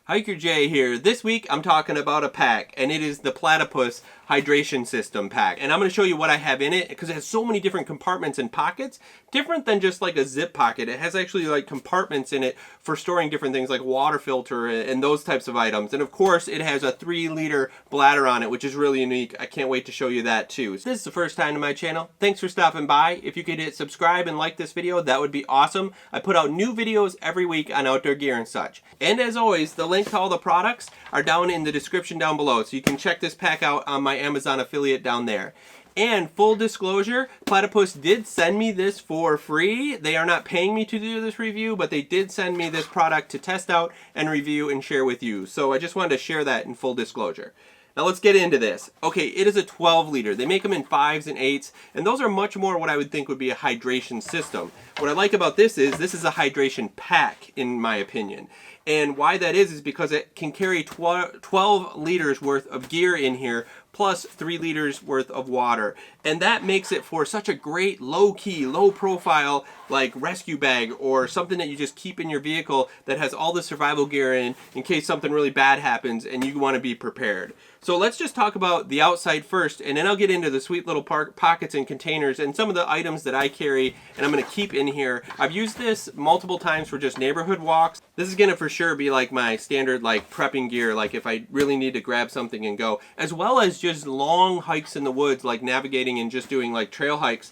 Hiker Jay here. This week I'm talking about a pack, and it is the Platypus Hydration System pack. And I'm going to show you what I have in it because it has so many different compartments and pockets, different than just like a zip pocket. It has actually like compartments in it for storing different things like water filter and those types of items. And of course it has a 3-liter bladder on it, which is really unique. I can't wait to show you that too. So this is the first time to my channel. Thanks for stopping by. If you could hit subscribe and like this video, that would be awesome. I put out new videos every week on outdoor gear and such. And as always, the link to all the products are down in the description down below, so you can check this pack out on my Amazon affiliate down there. And full disclosure, Platypus did send me this for free. They are not paying me to do this review, but they did send me this product to test out and review and share with you. So I just wanted to share that in full disclosure. Now let's get into this. Okay, it is a 12-liter. They make them in 5s and 8s, and those are much more what I would think would be a hydration system. What I like about this is a hydration pack, in my opinion. And why that is because it can carry 12 liters worth of gear in here, plus 3 liters worth of water. And that makes it for such a great low-key, low-profile like rescue bag or something that you just keep in your vehicle that has all the survival gear in case something really bad happens and you want to be prepared. So let's just talk about the outside first, and then I'll get into the sweet little pockets and containers and some of the items that I carry and I'm going to keep in here. I've used this multiple times for just neighborhood walks. This is going to for sure be like my standard like prepping gear, like if I really need to grab something and go, as well as just long hikes in the woods, like navigating and just doing like trail hikes.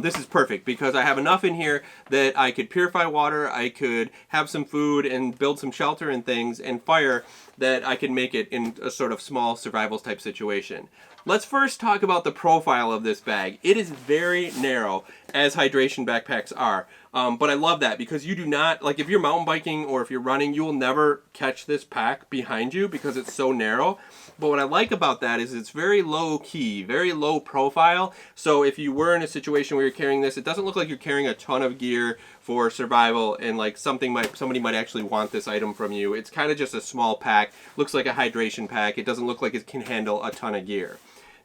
This is perfect because I have enough in here that I could purify water, I could have some food and build some shelter and things and fire, that I can make it in a sort of small survival type situation. Let's first talk about the profile of this bag. It is very narrow, as hydration backpacks are. But I love that because you do not, like if you're mountain biking or if you're running, you will never catch this pack behind you because it's so narrow. But what I like about that is it's very low key, very low profile. So if you were in a situation where you're carrying this, it doesn't look like you're carrying a ton of gear for survival and like somebody might actually want this item from you. It's kind of just a small pack, looks like a hydration pack. It doesn't look like it can handle a ton of gear.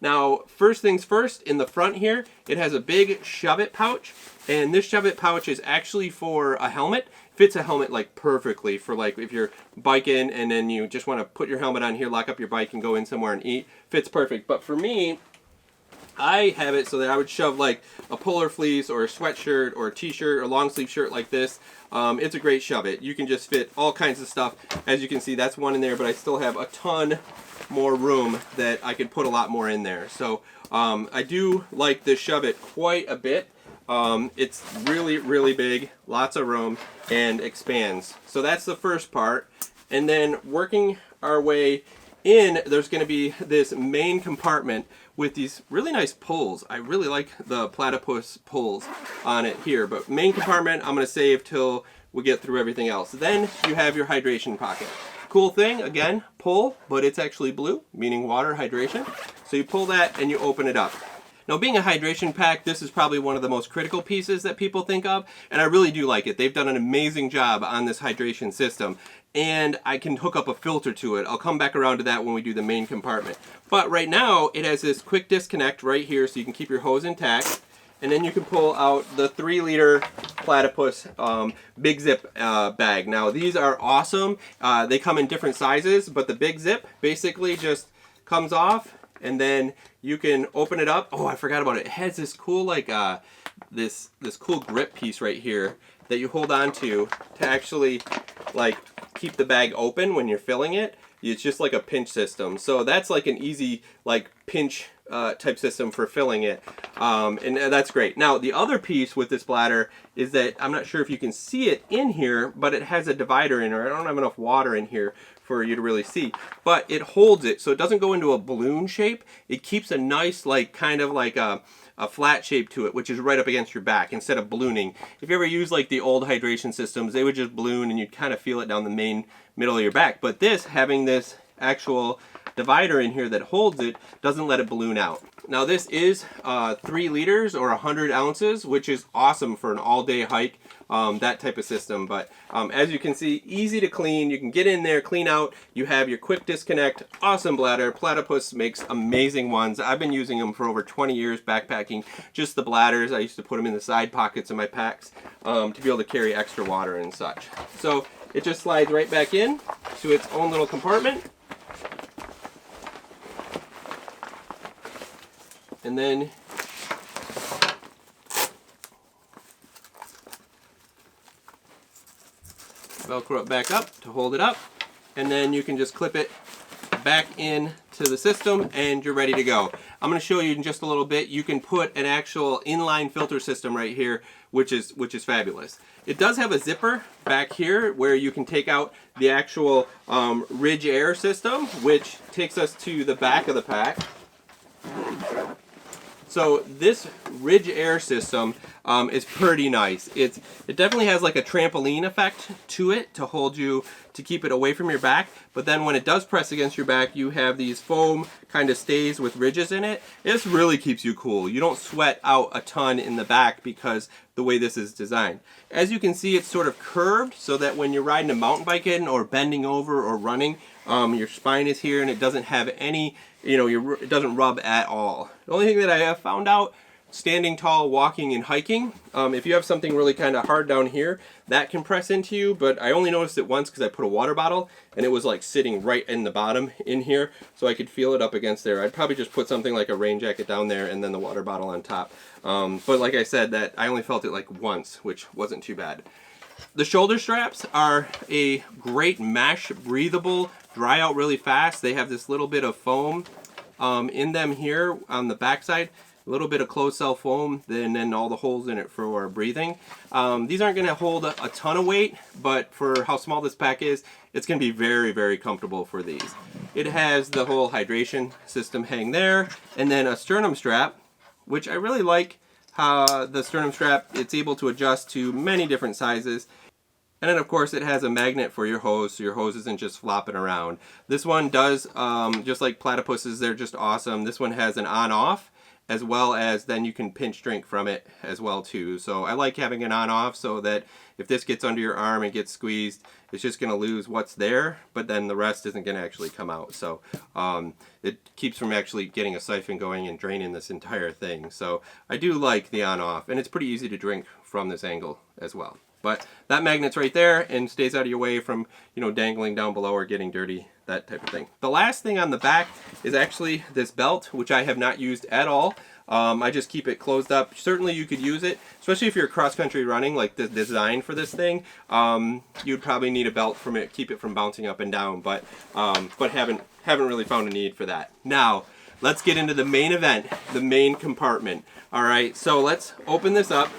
Now, first things first, in the front here, it has a big shove-it pouch, and this shove-it pouch is actually for a helmet. Fits a helmet like perfectly for like if you're biking and then you just want to put your helmet on here, lock up your bike and go in somewhere and eat. Fits perfect. But for me, I have it so that I would shove like a polar fleece or a sweatshirt or a t-shirt or long sleeve shirt like this. It's a great shove-it. You can just fit all kinds of stuff. As you can see, that's one in there, but I still have a ton more room that I could put a lot more in there. So I do like this shove-it quite a bit. It's really, really big, lots of room, and expands. So that's the first part. And then working our way in, there's going to be this main compartment with these really nice pulls. I really like the Platypus pulls on it here, but main compartment I'm going to save till we get through everything else. Then you have your hydration pocket. Cool thing, again, pull, but it's actually blue, meaning water hydration. So you pull that and you open it up. Now, being a hydration pack, this is probably one of the most critical pieces that people think of, and I really do like it. They've done an amazing job on this hydration system, and I can hook up a filter to it. I'll come back around to that when we do the main compartment. But right now, it has this quick disconnect right here so you can keep your hose intact, and then you can pull out the 3-liter Platypus Big Zip bag. Now, these are awesome. They come in different sizes, but the Big Zip basically just comes off, and then you can open it up. Oh, I forgot about it. It has this cool like this cool grip piece right here that you hold on to actually like keep the bag open when you're filling it. It's just like a pinch system. So that's like an easy like pinch type system for filling it. And that's great. Now the other piece with this bladder is that I'm not sure if you can see it in here, but it has a divider in there. I don't have enough water in here for you to really see, but it holds it so it doesn't go into a balloon shape. It keeps a nice like kind of like a flat shape to it, which is right up against your back instead of ballooning. If you ever use like the old hydration systems, they would just balloon and you'd kind of feel it down the middle of your back. But this, having this actual divider in here that holds it, doesn't let it balloon out. Now this is 3 liters or 100 ounces, which is awesome for an all-day hike, that type of system. But as you can see, easy to clean. You can get in there, clean out. You have your quick disconnect, awesome bladder. Platypus makes amazing ones. I've been using them for over 20 years backpacking, just the bladders. I used to put them in the side pockets of my packs to be able to carry extra water and such. So it just slides right back in to its own little compartment. And then Velcro it back up to hold it up, and then you can just clip it back in to the system and you're ready to go. I'm going to show you in just a little bit. You can put an actual inline filter system right here, which is fabulous. It does have a zipper back here where you can take out the actual Ridge Air system, which takes us to the back of the pack. So this Ridge Air system is pretty nice. It definitely has like a trampoline effect to it to hold you, to keep it away from your back. But then when it does press against your back, you have these foam kind of stays with ridges in it. This really keeps you cool. You don't sweat out a ton in the back because the way this is designed. As you can see, it's sort of curved so that when you're riding a mountain bike in or bending over or running, your spine is here and it doesn't have any, it doesn't rub at all. The only thing that I have found out standing tall, walking and hiking, if you have something really kind of hard down here, that can press into you, but I only noticed it once because I put a water bottle and it was like sitting right in the bottom in here, so I could feel it up against there. I'd probably just put something like a rain jacket down there and then the water bottle on top. But like I said, that I only felt it like once, which wasn't too bad. The shoulder straps are a great mesh, breathable, dry out really fast. They have this little bit of foam in them here on the backside. A little bit of closed cell foam, and then all the holes in it for breathing. These aren't going to hold a ton of weight, but for how small this pack is, it's going to be very, very comfortable for these. It has the whole hydration system hang there, and then a sternum strap, which I really like how the sternum strap, it's able to adjust to many different sizes. And then of course it has a magnet for your hose, so your hose isn't just flopping around. This one does, just like Platypus's, they're just awesome. This one has an on-off, as well as then you can pinch drink from it as well too. So I like having an on-off so that if this gets under your arm and gets squeezed, it's just going to lose what's there, but then the rest isn't going to actually come out. So it keeps from actually getting a siphon going and draining this entire thing. So I do like the on-off, and it's pretty easy to drink from this angle as well. But that magnet's right there and stays out of your way from, dangling down below or getting dirty, that type of thing. The last thing on the back is actually this belt, which I have not used at all. I just keep it closed up. Certainly you could use it, especially if you're cross-country running, like the design for this thing. You'd probably need a belt from it, keep it from bouncing up and down, but haven't really found a need for that. Now, let's get into the main event, the main compartment. All right, so let's open this up.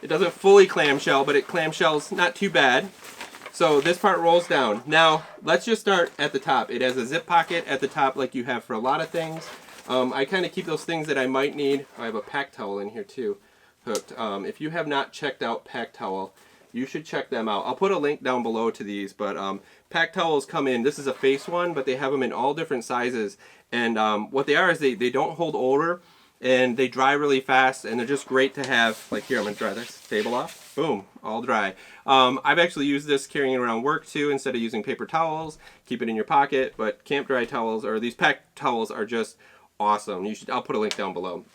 It doesn't fully clamshell, but it clamshells not too bad. So this part rolls down. Now, let's just start at the top. It has a zip pocket at the top like you have for a lot of things. I kind of keep those things that I might need. I have a pack towel in here too, hooked. If you have not checked out pack towel, you should check them out. I'll put a link down below to these, but pack towels come in. This is a face one, but they have them in all different sizes. And what they are is they don't hold odor, and they dry really fast, and they're just great to have. Like here, I'm going to dry this table off. Boom, all dry. I've actually used this carrying it around work too, instead of using paper towels. Keep it in your pocket, but camp dry towels, or these pack towels, are just awesome. I'll put a link down below.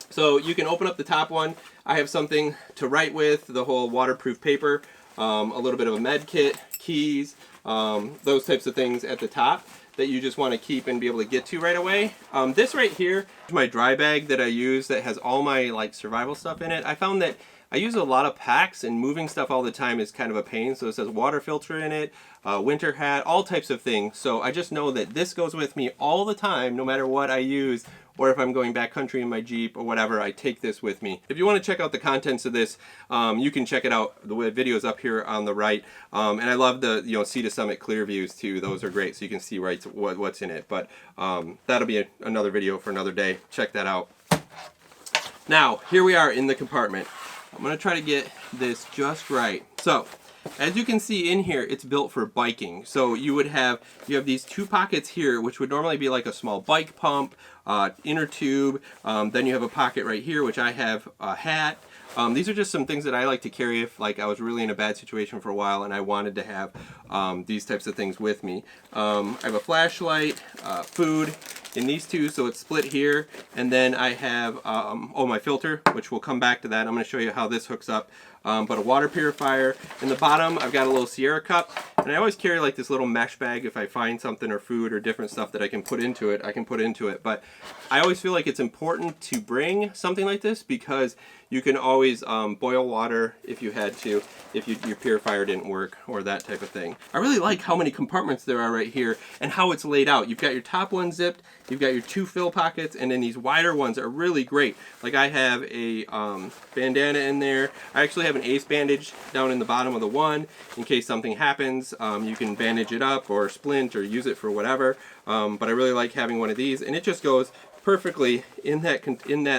So you can open up the top one. I have something to write with, the whole waterproof paper, a little bit of a med kit, keys, those types of things at the top that you just want to keep and be able to get to right away. This right here is my dry bag that I use that has all my survival stuff in it. I found that I use a lot of packs, and moving stuff all the time is kind of a pain. So it says water filter in it, winter hat, all types of things. So I just know that this goes with me all the time, no matter what I use, or if I'm going backcountry in my Jeep or whatever, I take this with me. If you want to check out the contents of this, you can check it out. The video's up here on the right. And I love the Sea to Summit clear views too. Those are great, so you can see right what's in it. But that'll be another video for another day. Check that out. Now, here we are in the compartment. I'm going to try to get this just right. So, as you can see in here, it's built for biking. So you have these two pockets here, which would normally be like a small bike pump, inner tube. Then you have a pocket right here, which I have a hat. These are just some things that I like to carry if I was really in a bad situation for a while and I wanted to have these types of things with me. I have a flashlight, food, in these two, so it's split here. And then I have my filter, which we'll come back to that. I'm going to show you how this hooks up. But a water purifier. In the bottom, I've got a little Sierra cup, and I always carry like this little mesh bag if I find something or food or different stuff that I can put into it, I can put into it. But I always feel like it's important to bring something like this because you can always boil water if you had to, if your purifier didn't work or that type of thing. I really like how many compartments there are right here and how it's laid out. You've got your top one zipped, you've got your two fill pockets, and then these wider ones are really great. Like I have a bandana in there. I actually have an ace bandage down in the bottom of the one in case something happens. You can bandage it up or splint or use it for whatever. But I really like having one of these, and it just goes perfectly in that.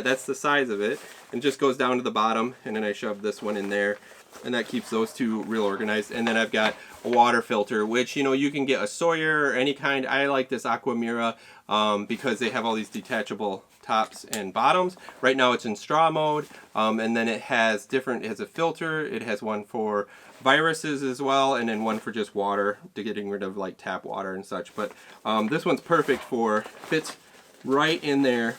That's the size of it, and just goes down to the bottom. And then I shove this one in there, and that keeps those two real organized. And then I've got a water filter, which you can get a Sawyer or any kind. I like this Aquamira because they have all these detachable tops and bottoms. Right now it's in straw mode, and then it has a filter. It has one for viruses as well, and then one for just water, to getting rid of like tap water and such. But this one's perfect fits right in there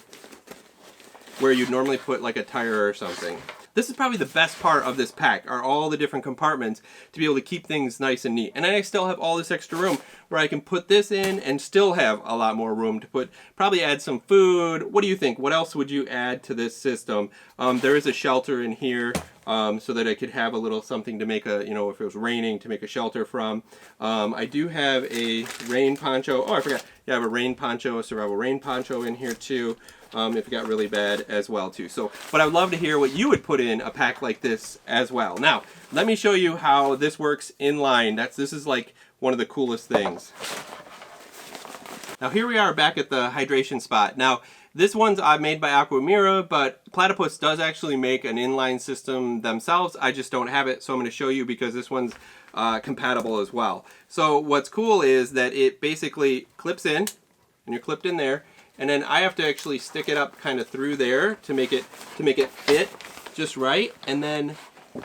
where you'd normally put like a tire or something. This is probably the best part of this pack, are all the different compartments to be able to keep things nice and neat. And then I still have all this extra room where I can put this in and still have a lot more room to probably add some food. What do you think? What else would you add to this system? There is a shelter in here so that I could have a little something to make if it was raining, to make a shelter from. I do have a rain poncho. Oh, I forgot. Yeah, I have a rain poncho, a survival rain poncho in here too. If it got really bad as well too. So, but I would love to hear what you would put in a pack like this as well. Now, let me show you how this works in line. This is like one of the coolest things. Now here we are back at the hydration spot. Now, this one's made by Aquamira, but Platypus does actually make an inline system themselves. I just don't have it, so I'm going to show you because this one's compatible as well. So what's cool is that it basically clips in, and you're clipped in there. And then I have to actually stick it up kind of through there to make it fit just right, and then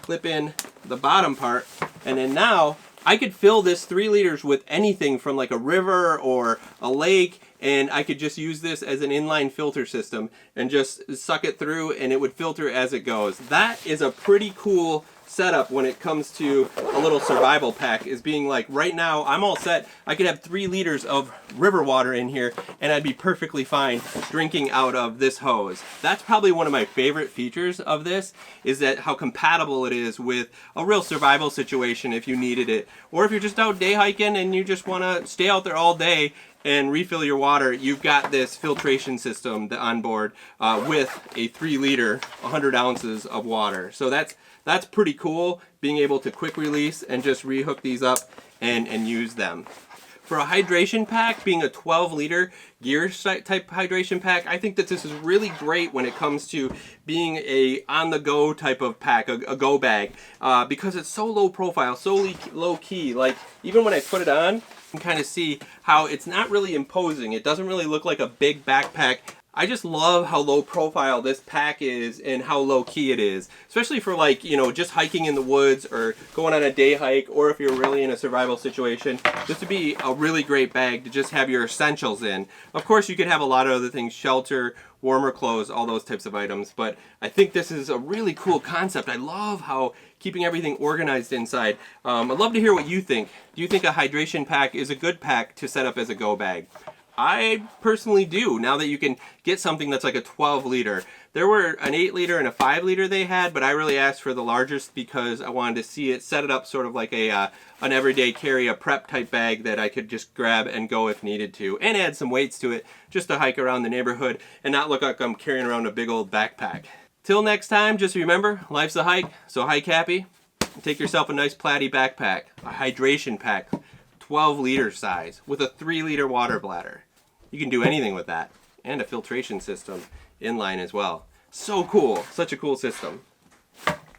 clip in the bottom part. And then now I could fill this 3 liters with anything from like a river or a lake, and I could just use this as an inline filter system and just suck it through, and it would filter as it goes. That is a pretty cool setup when it comes to a little survival pack, is being like, right now I'm all set. I could have 3 liters of river water in here and I'd be perfectly fine drinking out of this hose. That's probably one of my favorite features of this, is that how compatible it is with a real survival situation if you needed it, or if you're just out day hiking and you just want to stay out there all day and refill your water. You've got this filtration system on board with a 3 liter 100 ounces of water. So that's pretty cool, being able to quick release and just rehook these up and use them. For a hydration pack, being a 12 liter gear type hydration pack, I think that this is really great when it comes to being a on the go type of pack, a go bag, because it's so low profile, so low key. Like even when I put it on, you can kind of see how it's not really imposing. It doesn't really look like a big backpack. I just love how low profile this pack is and how low key it is, especially for like, just hiking in the woods or going on a day hike, or if you're really in a survival situation. This would be a really great bag to just have your essentials in. Of course, you could have a lot of other things, shelter, warmer clothes, all those types of items, but I think this is a really cool concept. I love how keeping everything organized inside. I'd love to hear what you think. Do you think a hydration pack is a good pack to set up as a go bag? I personally do, now that you can get something that's like a 12 liter. There were an 8 liter and a 5 liter they had, but I really asked for the largest because I wanted to see it, set it up sort of like an everyday carry, a prep type bag that I could just grab and go if needed to, and add some weights to it just to hike around the neighborhood and not look like I'm carrying around a big old backpack. Till next time, just remember, life's a hike, so hike happy. Take yourself a nice Platy backpack, a hydration pack, 12 liter size with a 3 liter water bladder. You can do anything with that, and a filtration system inline as well. So cool, such a cool system.